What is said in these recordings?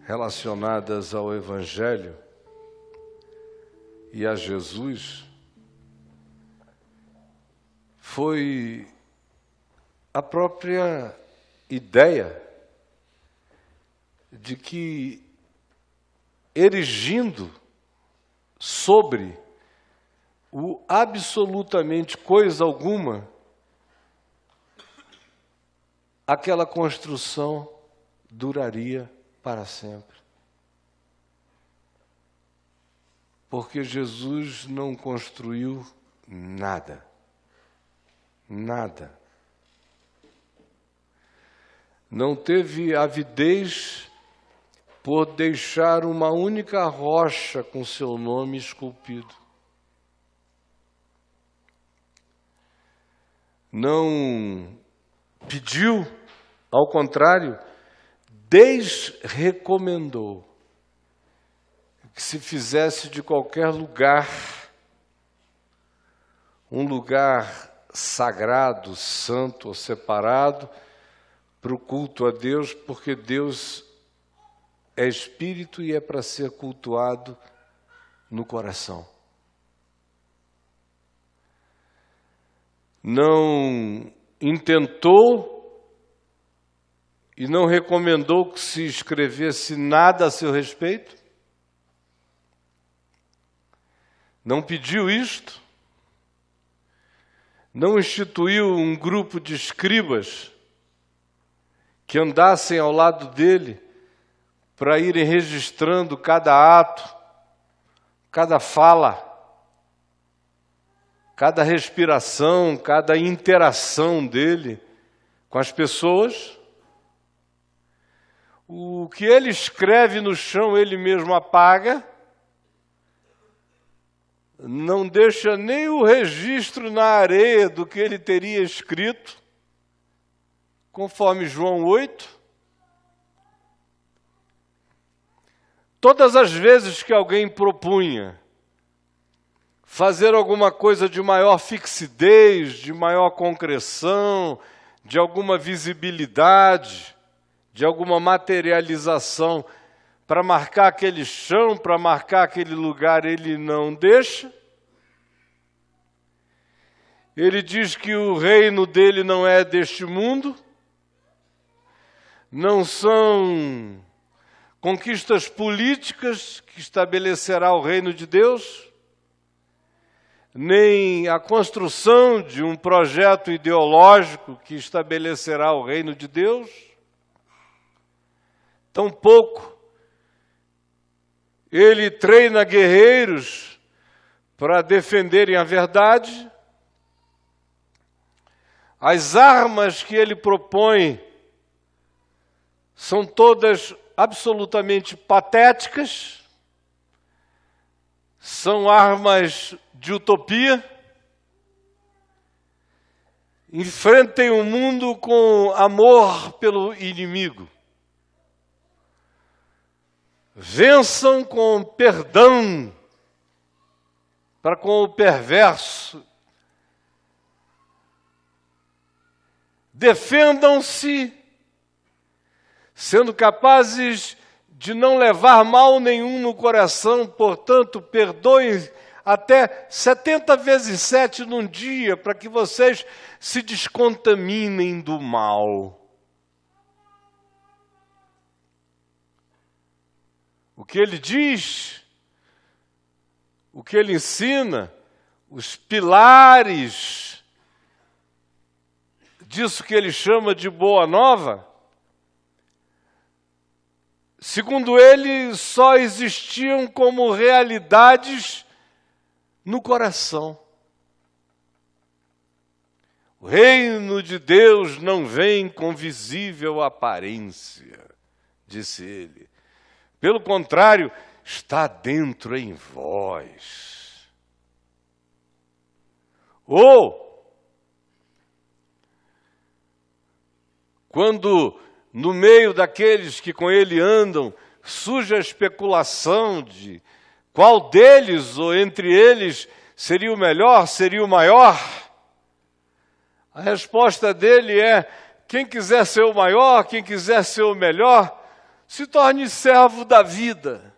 relacionadas ao Evangelho e a Jesus foi a própria ideia de que, erigindo sobre o absolutamente coisa alguma, aquela construção duraria para sempre. Porque Jesus não construiu nada. Nada. Não teve avidez por deixar uma única rocha com seu nome esculpido. Não pediu, ao contrário, desrecomendou que se fizesse de qualquer lugar um lugar sagrado, santo ou separado para o culto a Deus, porque Deus é espírito e é para ser cultuado no coração. Não intentou e não recomendou que se escrevesse nada a seu respeito. Não pediu isto. Não instituiu um grupo de escribas que andassem ao lado dele para irem registrando cada ato, cada fala, cada respiração, cada interação dele com as pessoas. O que ele escreve no chão, ele mesmo apaga. Não deixa nem o registro na areia do que ele teria escrito, conforme João 8. Todas as vezes que alguém propunha fazer alguma coisa de maior fixidez, de maior concreção, de alguma visibilidade, de alguma materialização, para marcar aquele chão, para marcar aquele lugar, ele não deixa. Ele diz que o reino dele não é deste mundo, não são conquistas políticas que estabelecerá o reino de Deus, nem a construção de um projeto ideológico que estabelecerá o reino de Deus. Tampouco ele treina guerreiros para defenderem a verdade. As armas que ele propõe são todas absolutamente patéticas, são armas de utopia. Enfrentem o mundo com amor pelo inimigo. Vençam com perdão para com o perverso. Defendam-se, sendo capazes de não levar mal nenhum no coração, portanto, perdoem até 70 vezes 7 num dia, para que vocês se descontaminem do mal. O que ele diz, o que ele ensina, os pilares disso que ele chama de boa nova, segundo ele, só existiam como realidades no coração. O reino de Deus não vem com visível aparência, disse ele. Pelo contrário, está dentro em vós. Ou, quando no meio daqueles que com ele andam, surge a especulação de qual deles ou entre eles seria o melhor, seria o maior, a resposta dele é: quem quiser ser o maior, quem quiser ser o melhor, se torne servo da vida.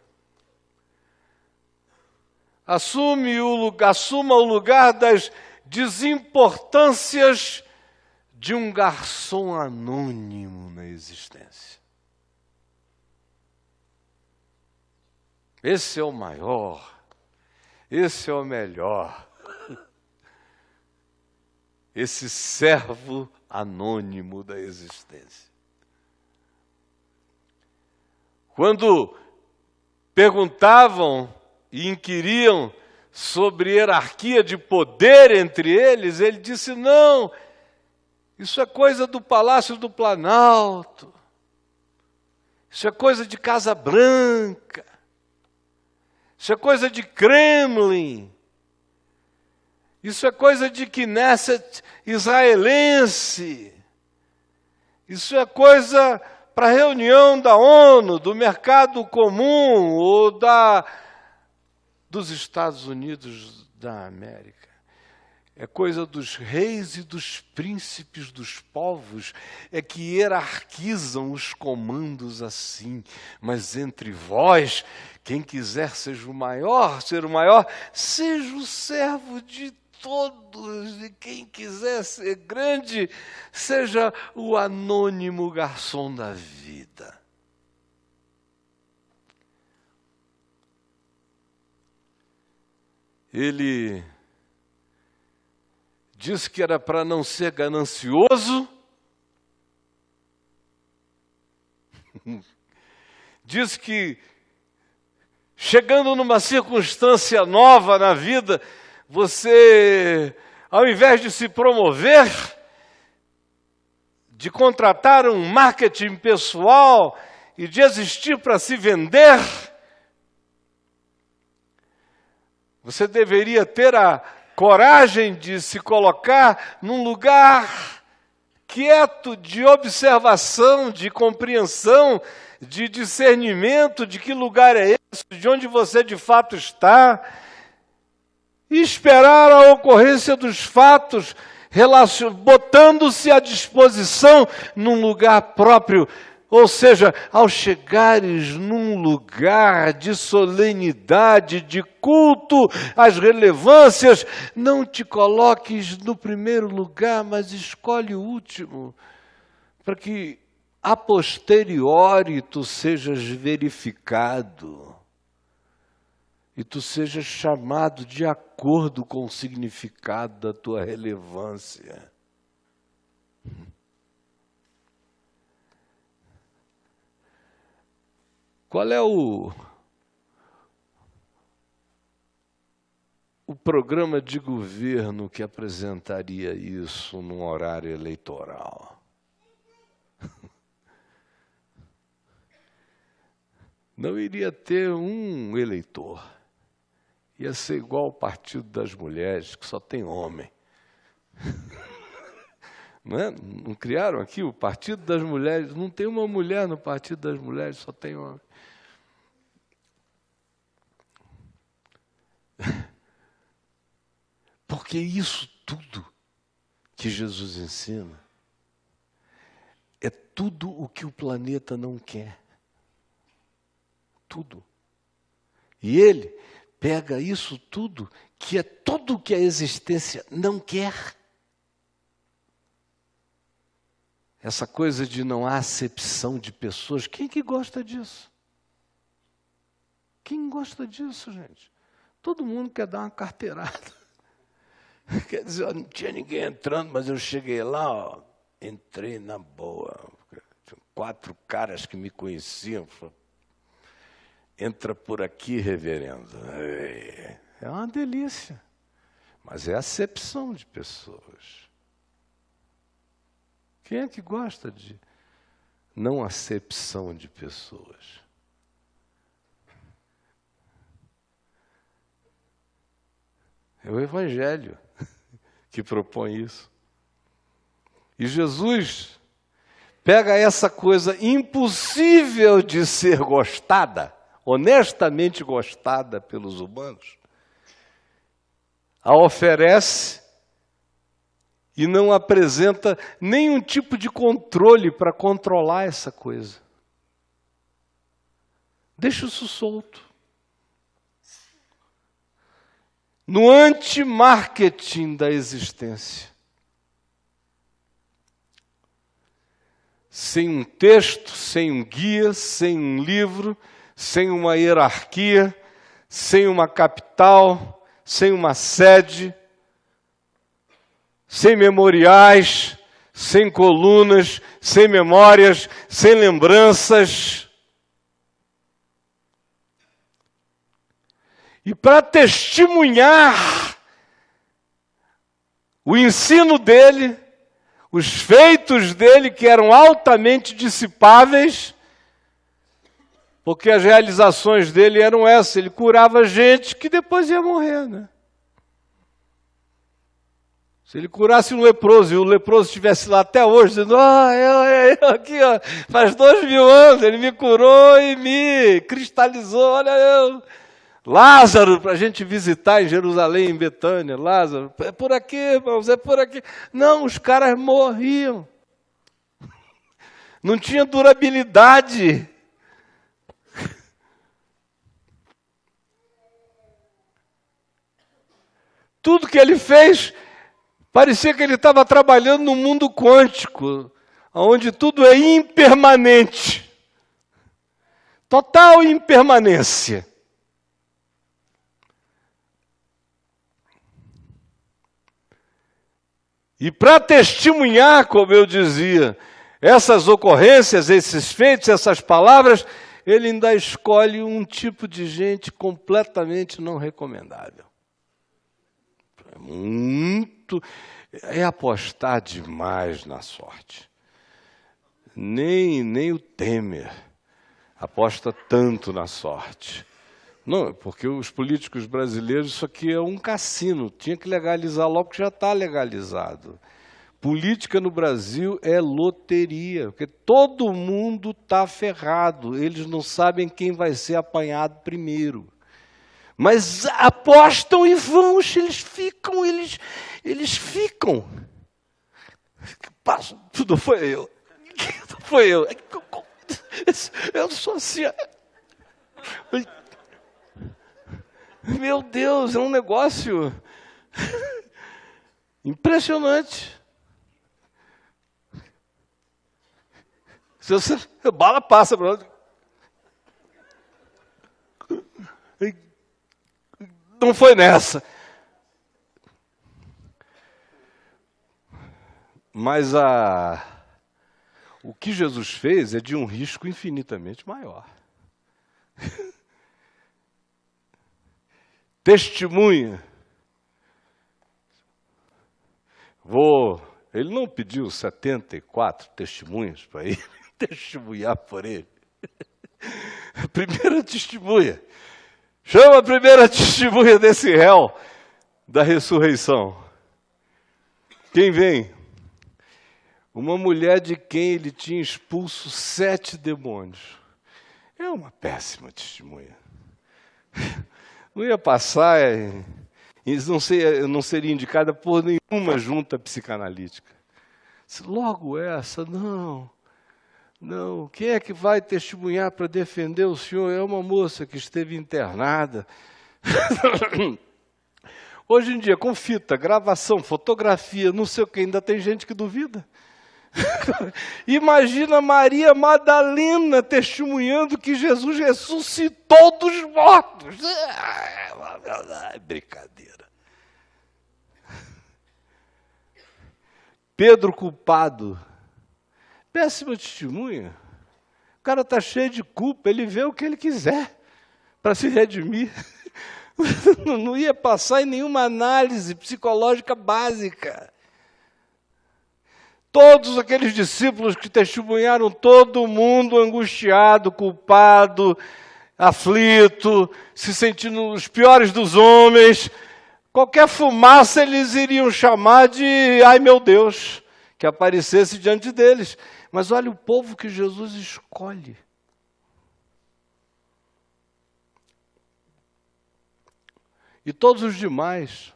Assuma o lugar das desimportâncias de um garçom anônimo na existência. Esse é o maior, esse é o melhor. Esse servo anônimo da existência. Quando perguntavam e inquiriam sobre hierarquia de poder entre eles, ele disse: não, isso é coisa do Palácio do Planalto, isso é coisa de Casa Branca, isso é coisa de Kremlin, isso é coisa de Knesset israelense, isso é coisa para reunião da ONU, do mercado comum ou dos Estados Unidos da América. É coisa dos reis e dos príncipes dos povos, é que hierarquizam os comandos assim. Mas entre vós, quem quiser ser o maior, seja o servo de todos, e quem quiser ser grande, seja o anônimo garçom da vida. Ele disse que era para não ser ganancioso, disse que, chegando numa circunstância nova na vida, você, ao invés de se promover, de contratar um marketing pessoal e de existir para se vender, você deveria ter a coragem de se colocar num lugar quieto, de observação, de compreensão, de discernimento de que lugar é esse, de onde você de fato está, e esperar a ocorrência dos fatos, botando-se à disposição num lugar próprio. Ou seja, ao chegares num lugar de solenidade, de culto às relevâncias, não te coloques no primeiro lugar, mas escolhe o último, para que a posteriori tu sejas verificado e tu sejas chamado de acordo com o significado da tua relevância. Qual é o programa de governo que apresentaria isso num horário eleitoral? Não iria ter um eleitor. Ia ser igual ao Partido das Mulheres, que só tem homem. Não é? Não criaram aqui o Partido das Mulheres? Não tem uma mulher no Partido das Mulheres, só tem homem. Porque isso tudo que Jesus ensina é tudo o que o planeta não quer. Tudo. E ele pega isso tudo, que é tudo o que a existência não quer. Essa coisa de não há acepção de pessoas. Quem que gosta disso? Quem gosta disso, gente? Todo mundo quer dar uma carteirada. Quer dizer, não tinha ninguém entrando, mas eu cheguei lá, ó, entrei na boa. Tinha 4 caras que me conheciam. Falaram, entra por aqui, reverendo. É uma delícia. Mas é acepção de pessoas. Quem é que gosta de não acepção de pessoas? É o Evangelho que propõe isso. E Jesus pega essa coisa impossível de ser gostada, honestamente gostada pelos humanos, a oferece e não apresenta nenhum tipo de controle para controlar essa coisa. Deixa isso solto. No anti-marketing da existência. Sem um texto, sem um guia, sem um livro, sem uma hierarquia, sem uma capital, sem uma sede, sem memoriais, sem colunas, sem memórias, sem lembranças. E para testemunhar o ensino dele, os feitos dele que eram altamente dissipáveis, porque as realizações dele eram essas, ele curava gente que depois ia morrer, né? Se ele curasse um leproso e o leproso estivesse lá até hoje, dizendo, eu aqui, ó, faz 2000 anos, ele me curou e me cristalizou, olha eu. Lázaro, para a gente visitar em Jerusalém, em Betânia, Lázaro, é por aqui, irmãos, é por aqui. Não, os caras morriam. Não tinha durabilidade. Tudo que ele fez, parecia que ele estava trabalhando no mundo quântico, onde tudo é impermanente. Total impermanência. E para testemunhar, como eu dizia, essas ocorrências, esses feitos, essas palavras, ele ainda escolhe um tipo de gente completamente não recomendável. É apostar demais na sorte. Nem o Temer aposta tanto na sorte. Não, porque os políticos brasileiros, isso aqui é um cassino, tinha que legalizar logo, porque já está legalizado. Política no Brasil é loteria, porque todo mundo está ferrado, eles não sabem quem vai ser apanhado primeiro. Mas apostam e vão, eles ficam. Tudo foi eu. Tudo foi eu. Eu sou assim. Meu Deus, é um negócio impressionante. Se você, a bala passa para onde? Não foi nessa. Mas o que Jesus fez é de um risco infinitamente maior. Testemunha. Ele não pediu 74 testemunhas para ele testemunhar por ele. A primeira testemunha. Chama a primeira testemunha desse réu da ressurreição. Quem vem? Uma mulher de quem ele tinha expulso 7 demônios. É uma péssima testemunha. Não ia passar, não seria indicada por nenhuma junta psicanalítica. Logo essa, não. Quem é que vai testemunhar para defender o senhor? É uma moça que esteve internada. Hoje em dia, com fita, gravação, fotografia, não sei o que, ainda tem gente que duvida. Imagina Maria Madalena testemunhando que Jesus ressuscitou dos mortos. É brincadeira. Pedro culpado. Péssima testemunha. O cara está cheio de culpa, ele vê o que ele quiser para se redimir. Não ia passar em nenhuma análise psicológica básica. Todos aqueles discípulos que testemunharam, todo mundo angustiado, culpado, aflito, se sentindo os piores dos homens. Qualquer fumaça eles iriam chamar de, ai meu Deus, que aparecesse diante deles. Mas olha o povo que Jesus escolhe. E todos os demais.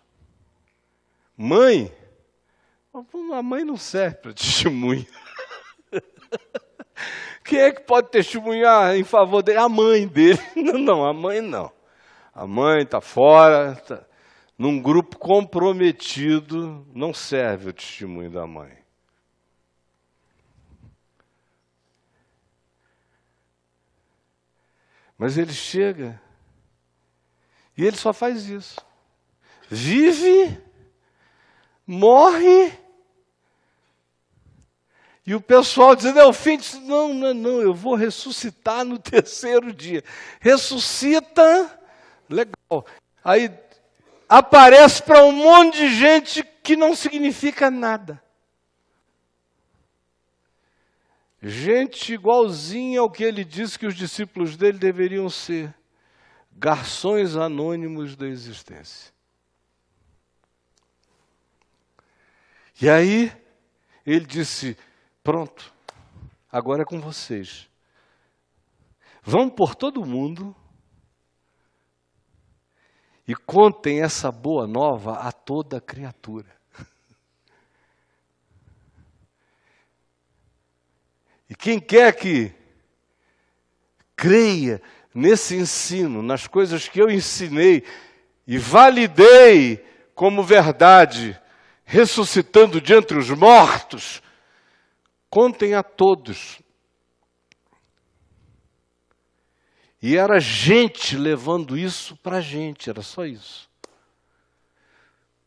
Mãe, a mãe não serve para testemunha. Quem é que pode testemunhar em favor dele? A mãe dele. Não, a mãe não. A mãe está fora, num grupo comprometido, não serve o testemunho da mãe. Mas ele chega e ele só faz isso. Vive, morre, e o pessoal dizendo, é o fim. Não, eu vou ressuscitar no terceiro dia. Ressuscita, legal. Aí aparece para um monte de gente que não significa nada. Gente igualzinha ao que ele disse que os discípulos dele deveriam ser. Garçons anônimos da existência. E aí, ele disse, pronto, agora é com vocês. Vão por todo mundo e contem essa boa nova a toda criatura. E quem quer que creia nesse ensino, nas coisas que eu ensinei e validei como verdade, ressuscitando de entre os mortos, contem a todos. E era gente levando isso para a gente, era só isso.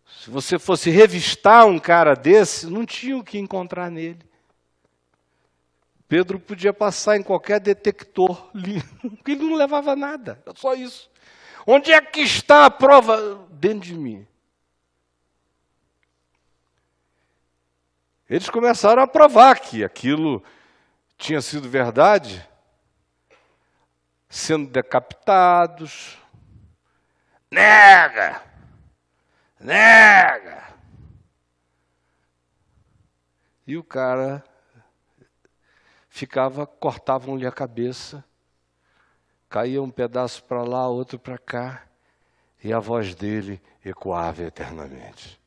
Se você fosse revistar um cara desse, não tinha o que encontrar nele. Pedro podia passar em qualquer detector, porque ele não levava nada, é só isso. Onde é que está a prova? Dentro de mim. Eles começaram a provar que aquilo tinha sido verdade, sendo decapitados. Nega! Nega! E o cara cortavam-lhe a cabeça, caía um pedaço para lá, outro para cá, e a voz dele ecoava eternamente.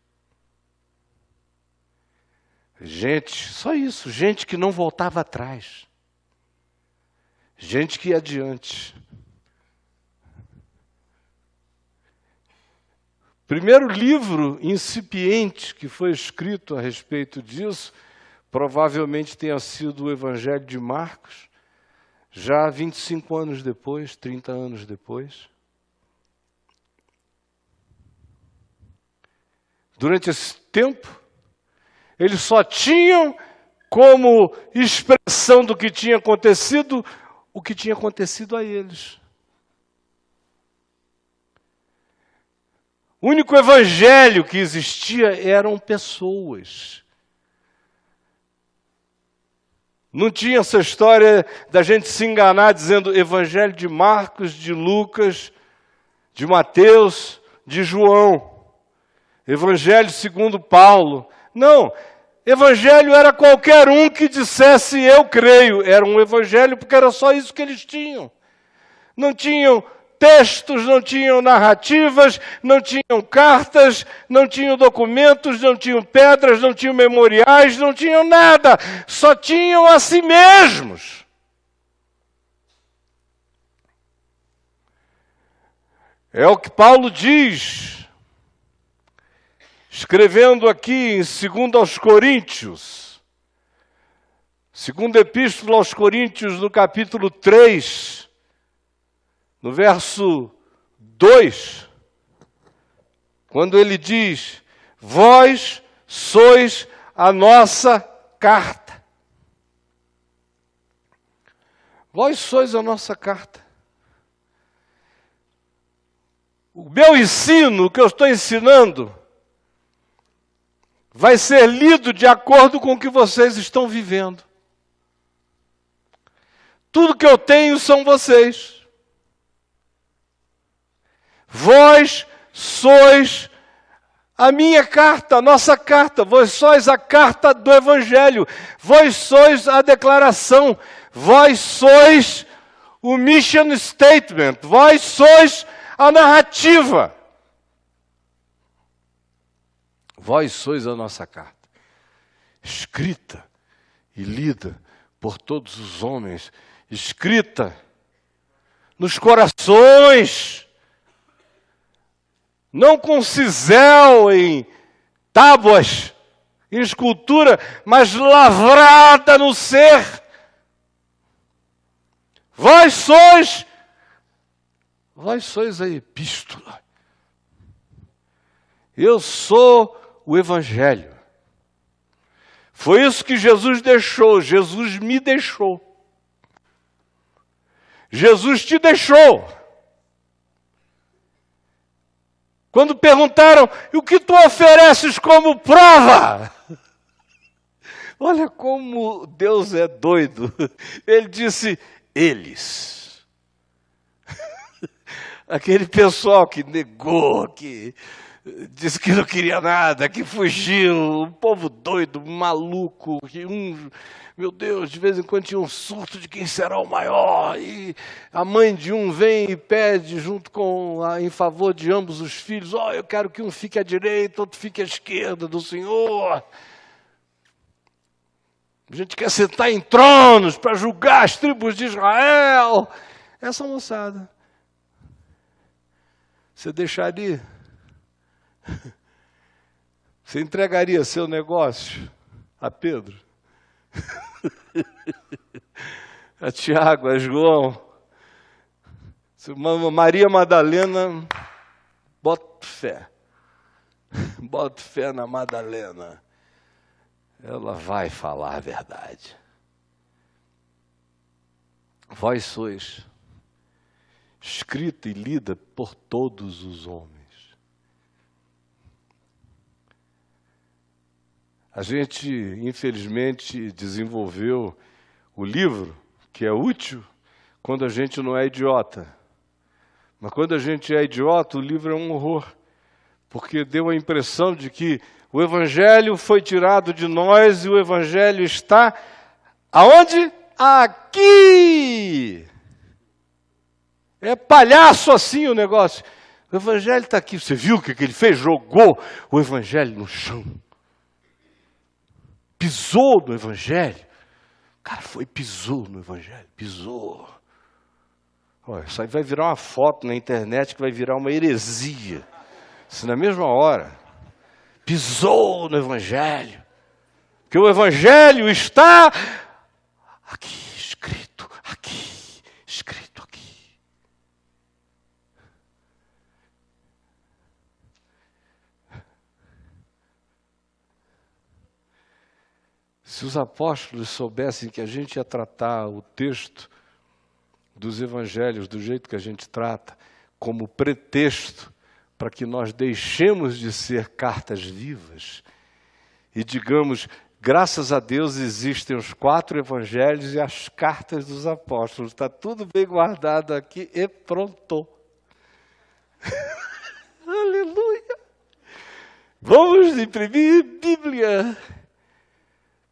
Gente, só isso, gente que não voltava atrás, gente que ia adiante. Primeiro livro incipiente que foi escrito a respeito disso, provavelmente tenha sido o Evangelho de Marcos, já 25 anos depois, 30 anos depois. Durante esse tempo, eles só tinham como expressão do que tinha acontecido, o que tinha acontecido a eles. O único evangelho que existia eram pessoas. Não tinha essa história da gente se enganar dizendo Evangelho de Marcos, de Lucas, de Mateus, de João. Evangelho segundo Paulo. Não, Evangelho era qualquer um que dissesse eu creio. Era um evangelho porque era só isso que eles tinham. Não tinham textos, não tinham narrativas, não tinham cartas, não tinham documentos, não tinham pedras, não tinham memoriais, não tinham nada. Só tinham a si mesmos. É o que Paulo diz, escrevendo aqui em 2 aos Coríntios, segunda epístola aos Coríntios, no capítulo 3, no verso 2, quando ele diz, vós sois a nossa carta. Vós sois a nossa carta. O meu ensino, o que eu estou ensinando, vai ser lido de acordo com o que vocês estão vivendo. Tudo que eu tenho são vocês. Vós sois a minha carta, a nossa carta. Vós sois a carta do Evangelho. Vós sois a declaração. Vós sois o mission statement. Vós sois a narrativa. Vós sois a nossa carta, escrita e lida por todos os homens, escrita nos corações, não com cisel em tábuas, em escultura, mas lavrada no ser. Vós sois a epístola. Eu sou o Evangelho. Foi isso que Jesus deixou, Jesus me deixou. Jesus te deixou. Quando perguntaram, o que tu ofereces como prova? Olha como Deus é doido. Ele disse, eles. Aquele pessoal que negou, que disse que não queria nada, que fugiu, um povo doido, maluco, que meu Deus, de vez em quando tinha um surto de quem será o maior, e a mãe de um vem e pede junto em favor de ambos os filhos, eu quero que um fique à direita, outro fique à esquerda do Senhor. A gente quer sentar em tronos para julgar as tribos de Israel. Essa moçada, você deixaria? Você entregaria seu negócio a Pedro? A Tiago, a João? Maria Madalena, bota fé. Bota fé na Madalena. Ela vai falar a verdade. Vós sois escrita e lida por todos os homens. A gente, infelizmente, desenvolveu o livro, que é útil, quando a gente não é idiota. Mas quando a gente é idiota, o livro é um horror. Porque deu a impressão de que o Evangelho foi tirado de nós e o Evangelho está aonde? Aqui! É palhaço assim o negócio. O Evangelho está aqui. Você viu o que ele fez? Jogou o Evangelho no chão. Pisou no Evangelho. O cara pisou no Evangelho. Pisou. Olha, isso aí vai virar uma foto na internet que vai virar uma heresia. Isso na mesma hora. Pisou no Evangelho. Porque o Evangelho está aqui, escrito aqui, escrito aqui. Se os apóstolos soubessem que a gente ia tratar o texto dos evangelhos do jeito que a gente trata, como pretexto para que nós deixemos de ser cartas vivas e digamos, graças a Deus existem os 4 evangelhos e as cartas dos apóstolos. Está tudo bem guardado aqui e pronto. Aleluia! Vamos imprimir Bíblia.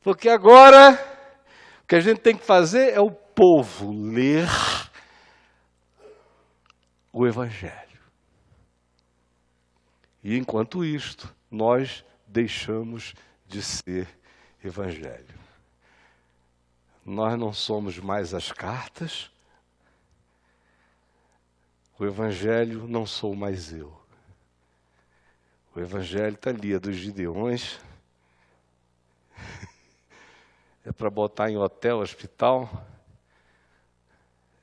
Porque agora, o que a gente tem que fazer é o povo ler o Evangelho. E enquanto isto, nós deixamos de ser Evangelho. Nós não somos mais as cartas. O Evangelho não sou mais eu. O Evangelho está ali, é dos Gideões. É para botar em hotel, hospital.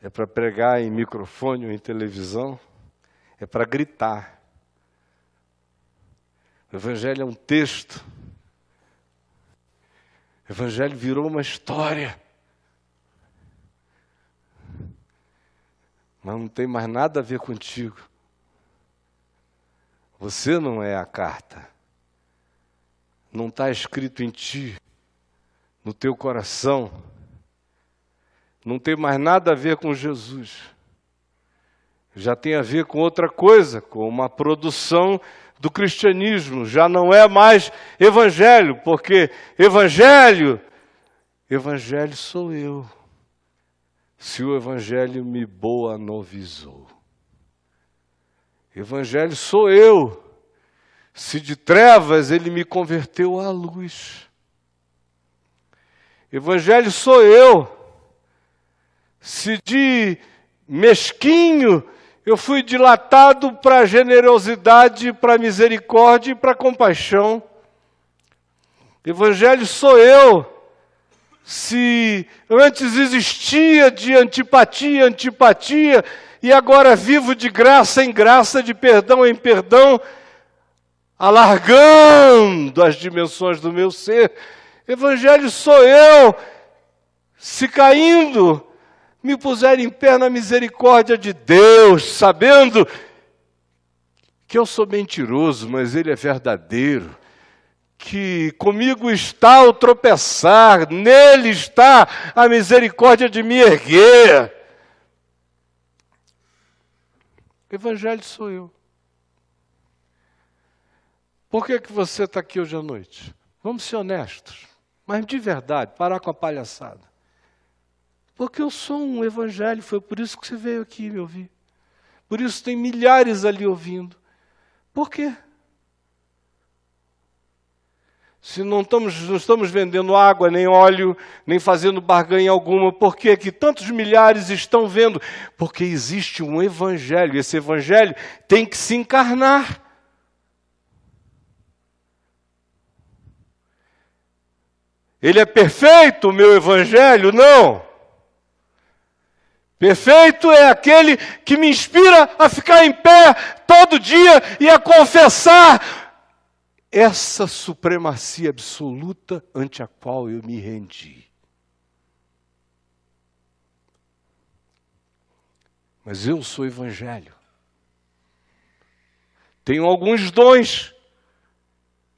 É para pregar em microfone ou em televisão. É para gritar. O Evangelho é um texto. O Evangelho virou uma história. Mas não tem mais nada a ver contigo. Você não é a carta. Não está escrito em ti, no teu coração. Não tem mais nada a ver com Jesus. Já tem a ver com outra coisa, com uma produção do cristianismo. Já não é mais evangelho, porque evangelho sou eu. Se o evangelho me boa novizou. Evangelho sou eu. Se de trevas ele me converteu à luz. Evangelho sou eu. Se de mesquinho eu fui dilatado para a generosidade, para a misericórdia e para a compaixão. Evangelho sou eu. Se antes existia de antipatia, e agora vivo de graça em graça, de perdão em perdão, alargando as dimensões do meu ser. Evangelho sou eu. Se caindo, me puser em pé na misericórdia de Deus, sabendo que eu sou mentiroso, mas Ele é verdadeiro, que comigo está o tropeçar, nele está a misericórdia de me erguer. Evangelho sou eu. Por que você está aqui hoje à noite? Vamos ser honestos, mas de verdade, parar com a palhaçada. Porque eu sou um evangelho, foi por isso que você veio aqui me ouvir. Por isso tem milhares ali ouvindo. Por quê? Se não estamos vendendo água, nem óleo, nem fazendo barganha alguma, por que que tantos milhares estão vendo? Porque existe um evangelho, esse evangelho tem que se encarnar. Ele é perfeito, o meu evangelho? Não. Perfeito é aquele que me inspira a ficar em pé todo dia e a confessar essa supremacia absoluta ante a qual eu me rendi. Mas eu sou evangelho. Tenho alguns dons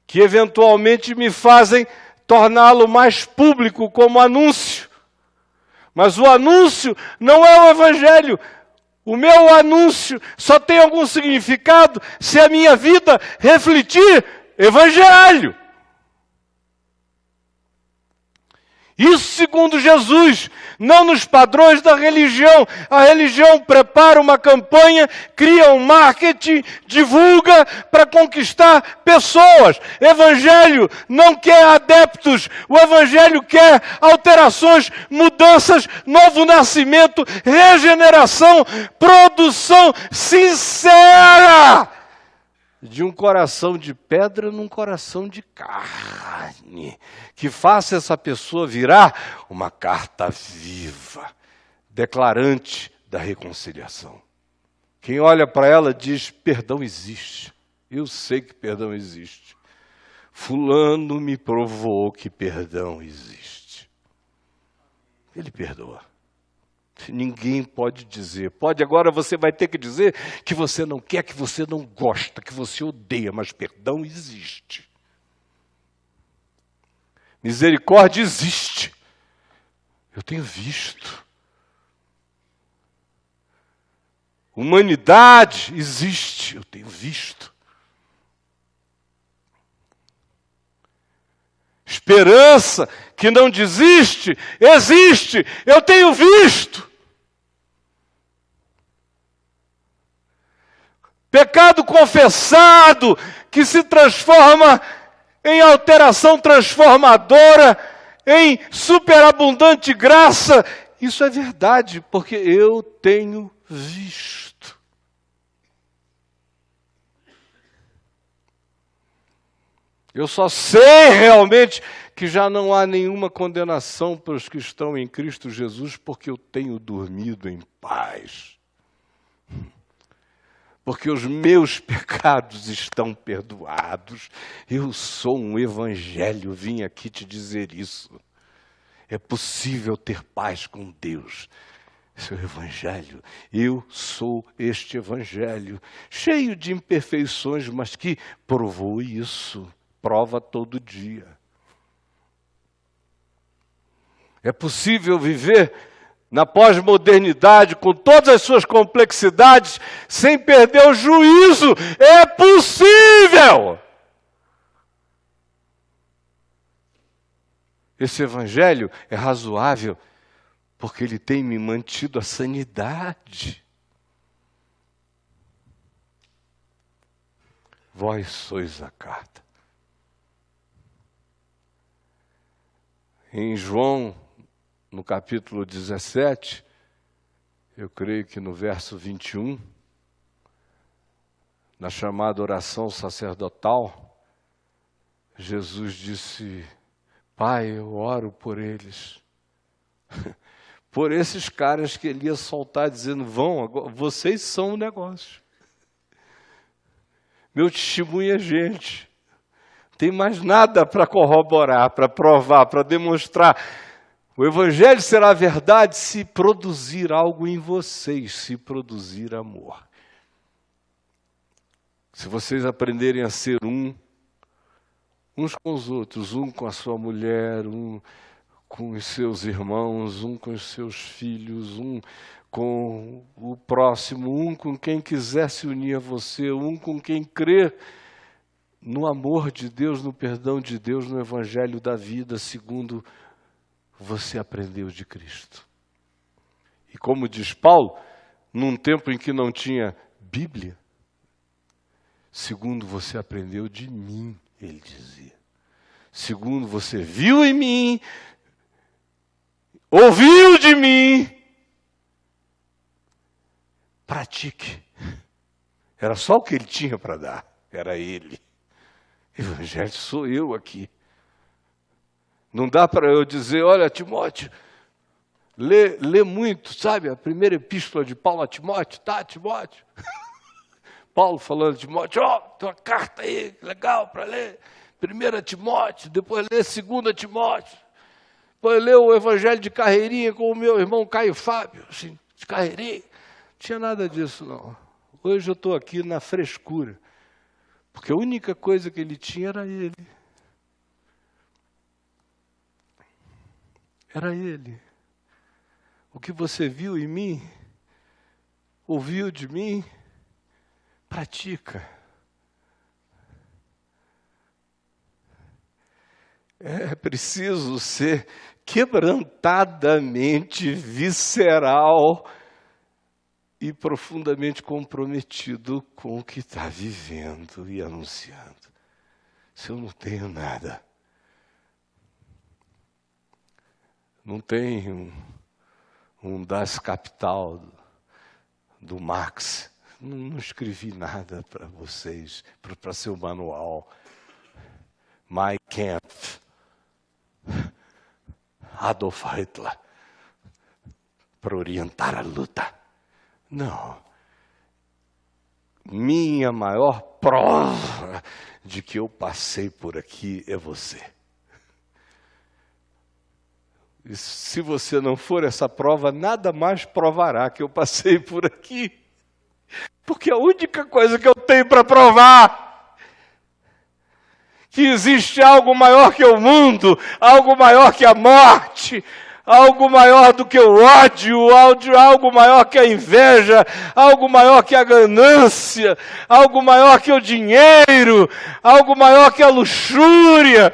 que eventualmente me fazem torná-lo mais público como anúncio. Mas o anúncio não é o evangelho. O meu anúncio só tem algum significado se a minha vida refletir evangelho. Isso segundo Jesus, não nos padrões da religião. A religião prepara uma campanha, cria um marketing, divulga para conquistar pessoas. Evangelho não quer adeptos, o Evangelho quer alterações, mudanças, novo nascimento, regeneração, produção sincera de um coração de pedra num coração de carne, que faça essa pessoa virar uma carta viva, declarante da reconciliação. Quem olha para ela diz, perdão existe. Eu sei que perdão existe. Fulano me provou que perdão existe. Ele perdoa. Ninguém pode dizer. Pode, agora você vai ter que dizer que você não quer, que você não gosta, que você odeia, mas perdão existe. Misericórdia existe. Eu tenho visto. Humanidade existe. Eu tenho visto. Esperança que não desiste, existe. Eu tenho visto. Pecado confessado que se transforma em alteração transformadora, em superabundante graça. Isso é verdade, porque eu tenho visto. Eu só sei realmente que já não há nenhuma condenação para os que estão em Cristo Jesus, porque eu tenho dormido em paz. Porque os meus pecados estão perdoados. Eu sou um evangelho, vim aqui te dizer isso. É possível ter paz com Deus. Esse é o evangelho. Eu sou este evangelho, cheio de imperfeições, mas que provou isso, prova todo dia. É possível viver na pós-modernidade, com todas as suas complexidades, sem perder o juízo. É possível! Esse evangelho é razoável, porque ele tem me mantido a sanidade. Vós sois a carta. Em João, no capítulo 17, eu creio que no verso 21, na chamada oração sacerdotal, Jesus disse: Pai, eu oro por eles, por esses caras que ele ia soltar dizendo: vão, agora, vocês são o negócio. Meu testemunho é gente. Não tem mais nada para corroborar, para provar, para demonstrar. O Evangelho será verdade se produzir algo em vocês, se produzir amor. Se vocês aprenderem a ser uns com os outros, um com a sua mulher, um com os seus irmãos, um com os seus filhos, um com o próximo, um com quem quiser se unir a você, um com quem crer no amor de Deus, no perdão de Deus, no Evangelho da vida, segundo você aprendeu de Cristo. E como diz Paulo, num tempo em que não tinha Bíblia, segundo você aprendeu de mim, ele dizia. Segundo você viu em mim, ouviu de mim, pratique. Era só o que ele tinha para dar, era ele. Evangelho sou eu aqui. Não dá para eu dizer: olha, Timóteo, lê muito, sabe? A primeira epístola de Paulo a Timóteo, tá, Timóteo? Paulo falando a Timóteo: ó, tem uma carta aí, legal para ler. 1 Timóteo, depois lê 2 Timóteo. Depois lê o Evangelho de carreirinha com o meu irmão Caio Fábio, assim, de carreirinha. Não tinha nada disso, não. Hoje eu estou aqui na frescura, porque a única coisa que ele tinha era ele. Era ele. O que você viu em mim, ouviu de mim, pratica. É preciso ser quebrantadamente visceral e profundamente comprometido com o que está vivendo e anunciando. Se eu não tenho nada, não tenho um Das Kapital do Marx, não escrevi nada para vocês, para seu manual. Mein Kampf, Adolf Hitler, para orientar a luta. Não. Minha maior prova de que eu passei por aqui é você. E se você não for essa prova, nada mais provará que eu passei por aqui. Porque a única coisa que eu tenho para provar que existe algo maior que o mundo, algo maior que a morte, algo maior do que o ódio, algo maior que a inveja, algo maior que a ganância, algo maior que o dinheiro, algo maior que a luxúria.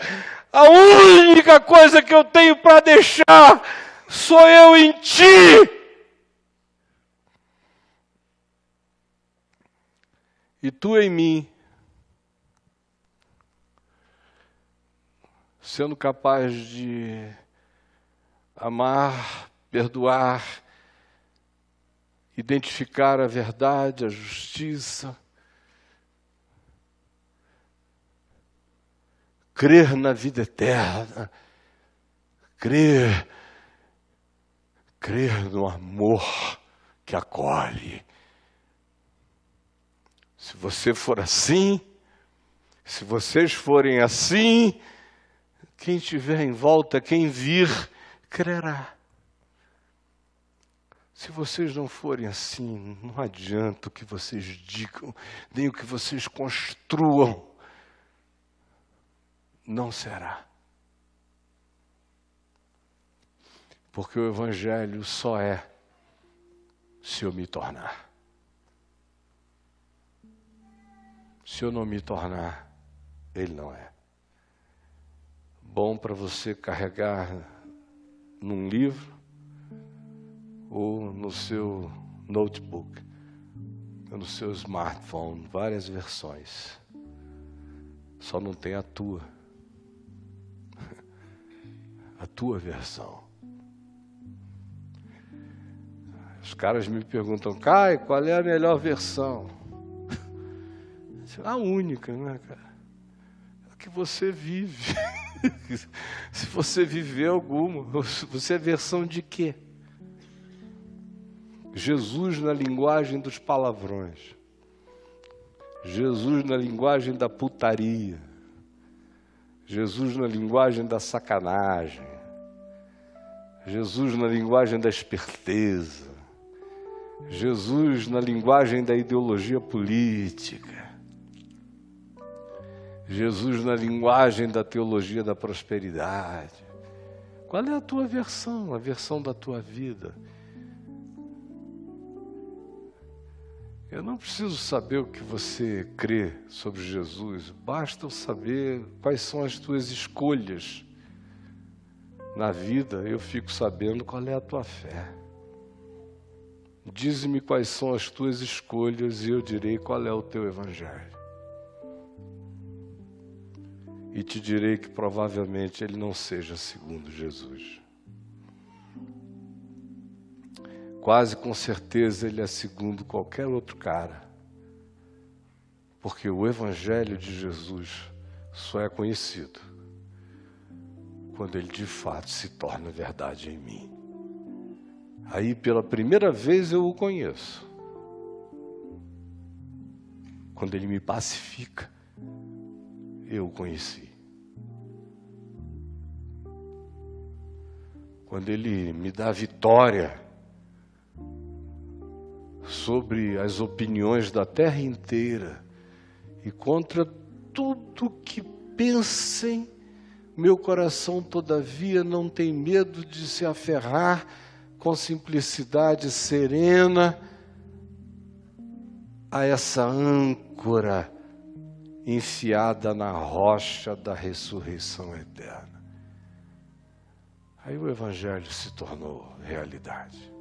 A única coisa que eu tenho para deixar sou eu em ti. E tu em mim. Sendo capaz de amar, perdoar, identificar a verdade, a justiça, crer na vida eterna, crer no amor que acolhe. Se você for assim, se vocês forem assim, quem estiver em volta, quem vir, crerá. Se vocês não forem assim, não adianta o que vocês digam, nem o que vocês construam, não será. Porque o Evangelho só é se eu me tornar. Se eu não me tornar, ele não é. Bom para você carregar num livro ou no seu notebook, ou no seu smartphone, várias versões. Só não tem a tua. A tua versão. Os caras me perguntam, Caio, qual é a melhor versão? A única, né, cara? A que você vive. Se você viver alguma, você é versão de quê? Jesus na linguagem dos palavrões. Jesus na linguagem da putaria. Jesus na linguagem da sacanagem. Jesus na linguagem da esperteza. Jesus na linguagem da ideologia política. Jesus na linguagem da teologia da prosperidade. Qual é a tua versão, a versão da tua vida? Eu não preciso saber o que você crê sobre Jesus, basta eu saber quais são as tuas escolhas na vida, eu fico sabendo qual é a tua fé. Diz-me quais são as tuas escolhas e eu direi qual é o teu evangelho. E te direi que provavelmente ele não seja segundo Jesus. Quase com certeza ele é segundo qualquer outro cara. Porque o evangelho de Jesus só é conhecido quando ele de fato se torna verdade em mim. Aí pela primeira vez eu o conheço. Quando ele me pacifica, eu o conheci. Quando ele me dá vitória sobre as opiniões da terra inteira e contra tudo que pensem, meu coração todavia não tem medo de se aferrar com simplicidade serena a essa âncora enfiada na rocha da ressurreição eterna. Aí o evangelho se tornou realidade.